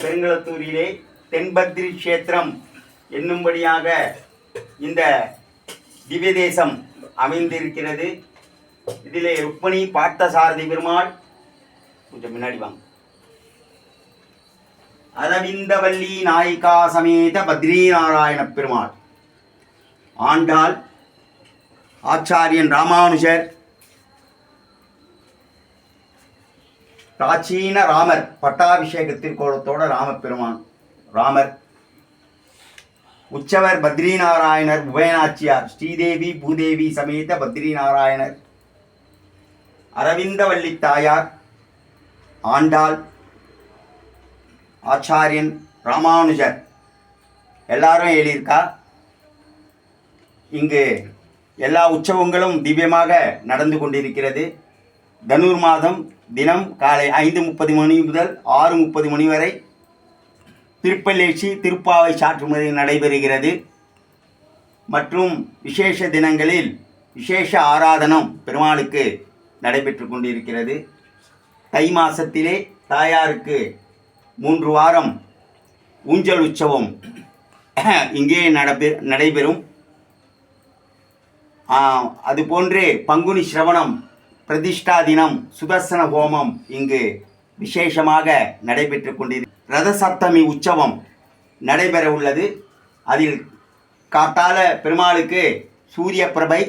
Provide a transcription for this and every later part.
பெருங்களத்தூரிலே தென்பத்ரி கஷேத்திரம் என்னும்படியாக இந்த திவ்ய தேசம் அமைந்திருக்கிறது. இதிலே ருக்மணி பார்த்தசாரதி பெருமாள், கொஞ்சம் முன்னாடி வாங்க, அரவிந்தவல்லி நாயிகா சமேத பத்ரிநாராயண பெருமாள், ஆண்டாள், ஆச்சாரியன் ராமானுஜர், பிராச்சீன ராமர் பட்டாபிஷேகத்திற்கோலத்தோட ராமபெருமான் ராமர், உற்சவர் பத்ரிநாராயணர், உபயநாச்சியார் ஸ்ரீதேவி பூதேவி சமேத பத்ரிநாராயணர், அரவிந்தவல்லி தாயார், ஆண்டாள், ஆச்சாரியன் ராமானுஜர் எல்லாரும் எழுதியிருக்கா. இங்கு எல்லா உற்சவங்களும் திவ்யமாக நடந்து கொண்டிருக்கிறது. தனுர் மாதம் தினம் காலை 5:30 மணி முதல் 6:30 மணி வரை திருப்பள்ளேச்சி திருப்பாவை சாற்றுமுறை நடைபெறுகிறது. மற்றும் விசேஷ தினங்களில் விசேஷ ஆராதனம் பெருமாளுக்கு நடைபெற்று கொண்டிருக்கிறது. தை மாதத்திலே தாயாருக்கு 3 வாரம் ஊஞ்சல் உற்சவம் இங்கே நடைபெறும். அதுபோன்றே பங்குனி சிரவணம் பிரதிஷ்டா தினம் சுதர்சன ஹோமம் இங்கு விசேஷமாக நடைபெற்று கொண்டிருக்கிறது. ரத சப்தமி உற்சவம் நடைபெற உள்ளது. அதில் காத்தால பெருமாளுக்கு சூரிய பிரபை,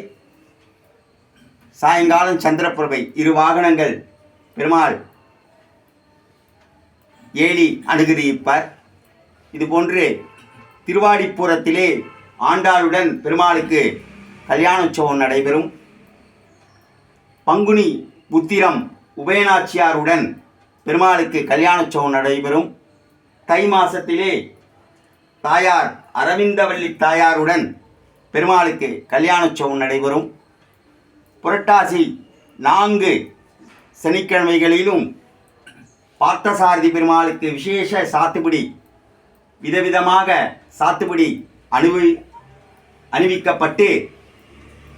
சாயங்காலம் சந்திரபிரபை 2 வாகனங்கள் பெருமாள் ஏழி அனுகிரகிப்பார். இதுபோன்று திருவாடிப்புறத்திலே ஆண்டாளுடன் பெருமாளுக்கு கல்யாணோற்சவம் நடைபெறும். பங்குனி உத்திரம் உபயநாச்சியாருடன் பெருமாளுக்கு கல்யாணோற்சவம் நடைபெறும். தை மாதத்திலே தாயார் அரவிந்தவல்லி தாயாருடன் பெருமாளுக்கு கல்யாணோற்சவம் நடைபெறும். புரட்டாசி 4 சனிக்கிழமைகளிலும் பார்த்தசாரதி பெருமாளுக்கு விசேஷ சாத்துப்படி, விதவிதமாக சாத்துப்படி அணிவிக்கப்பட்டு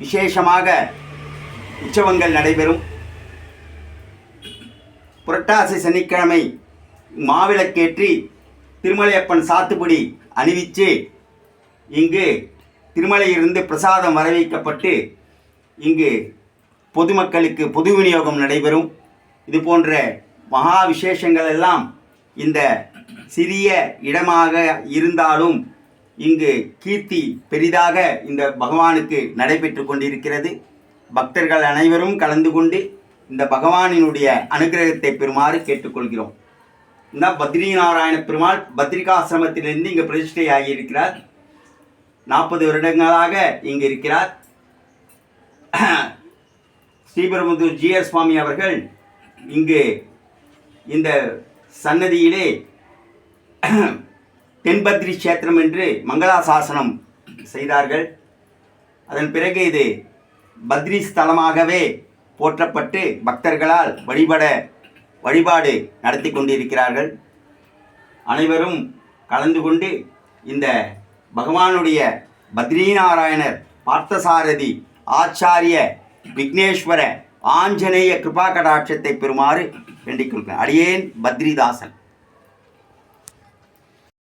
விசேஷமாக உற்சவங்கள் நடைபெறும். புரட்டாசி சனிக்கிழமை மாவிளக்கேற்றி திருமலையப்பன் சாத்துப்படி அணிவித்து இங்கு திருமலையிலிருந்து பிரசாதம் வரவைக்கப்பட்டு இங்கு பொதுமக்களுக்கு பொது விநியோகம் நடைபெறும். இது போன்ற மகா விசேஷங்கள் எல்லாம் இந்த சிறிய இடமாக இருந்தாலும் இங்கு கீர்த்தி பெரிதாக இந்த பகவானுக்கு நடைபெற்று கொண்டிருக்கிறது. பக்தர்கள் அனைவரும் கலந்து கொண்டு இந்த பகவானினுடைய அனுகிரகத்தை பெறுமாறு கேட்டுக்கொள்கிறோம். இந்த பத்ரிநாராயண பெருமாள் பத்ரிகாசிரமத்திலிருந்து இங்கு பிரதிஷ்டை ஆகியிருக்கிறார். 40 வருடங்களாக இங்கு இருக்கிறார். ஸ்ரீபெரும்புதூர் ஜிஆர் சுவாமி அவர்கள் இங்கு இந்த சன்னதியிலே தென்பத்ரி கஷேத்திரம் என்று மங்களாசாசனம் செய்தார்கள். அதன் பிறகு இது பத்ரி ஸ்தலமாகவே போற்றப்பட்டு பக்தர்களால் வழிபாடு நடத்தி கொண்டிருக்கிறார்கள். அனைவரும் கலந்து கொண்டு இந்த பகவானுடைய பத்ரிநாராயணர், பார்த்தசாரதி, ஆச்சாரிய விக்னேஸ்வர, ஆஞ்சநேய கிருபா கடாட்சத்தை பெறுமாறு வேண்டிக் கொள்கிறேன். அடியேன் பத்ரிதாசன்.